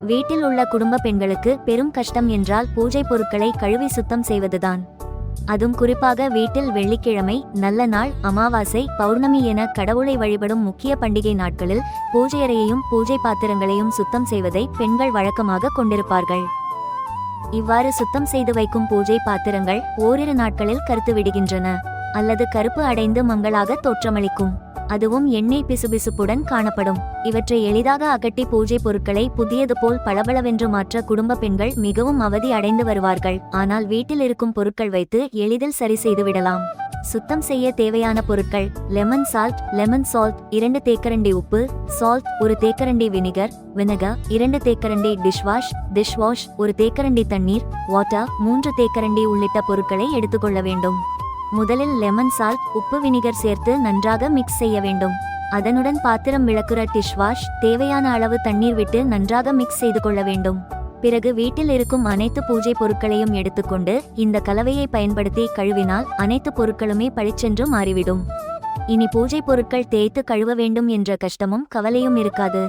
வீட்டில் உள்ள குடும்ப பெண்களுக்கு பெரும் கஷ்டம் என்றால் பூஜை பொருட்களை கழுவி சுத்தம் செய்வதுதான். அதுவும் குறிப்பாக வீட்டில் வெள்ளிக்கிழமை, நல்ல நாள், அமாவாசை, பௌர்ணமி என கடவுளை வழிபடும் முக்கிய பண்டிகை நாட்களில் பூஜையறையையும் பூஜை பாத்திரங்களையும் சுத்தம் செய்வதை பெண்கள் வழக்கமாக கொண்டிருப்பார்கள். இவ்வாறு சுத்தம் செய்து வைக்கும் பூஜை பாத்திரங்கள் ஓரிரு நாட்களில் கருத்து விடுகின்றன அல்லது கருப்பு அடைந்து மங்களாக தோற்றமளிக்கும். அதுவும் எண்ணெய் பிசுபிசுப்புடன் காணப்படும். இவற்றை எளிதாக அகட்டி பூஜை பொருட்களை புதியது போல் பளபளவென்று மாற்ற குடும்ப பெண்கள் மிகவும் அவதி அடைந்து வருவார்கள். ஆனால் வீட்டில் இருக்கும் பொருட்கள் வைத்து எளிதில் சரி செய்து விடலாம். சுத்தம் செய்ய தேவையான பொருட்கள்: லெமன் சால்ட், 2 தேக்கரண்டி உப்பு, சால்ட் 1 தேக்கரண்டி வினிகர், 2 தேக்கரண்டி டிஷ்வாஷ், 1 தேக்கரண்டி தண்ணீர், வாட்டர் 3 தேக்கரண்டி உள்ளிட்ட பொருட்களை எடுத்துக்கொள்ள வேண்டும். முதலில் லெமன் சால்ட், உப்பு, வினிகர் சேர்த்து நன்றாக மிக்ஸ் செய்ய வேண்டும். அதனுடன் பாத்திரம் விளக்குற டிஷ்வாஷ், தேவையான அளவு தண்ணீர் விட்டு நன்றாக மிக்ஸ் செய்து கொள்ள வேண்டும். பிறகு வீட்டில் இருக்கும் அனைத்து பூஜை பொருட்களையும் எடுத்துக்கொண்டு இந்த கலவையை பயன்படுத்தி கழுவினால் அனைத்து பொருட்களுமே பளிச்சென்று மாறிவிடும். இனி பூஜை பொருட்கள் தேய்த்து கழுவ வேண்டும் என்ற கஷ்டமும் கவலையும் இருக்காது.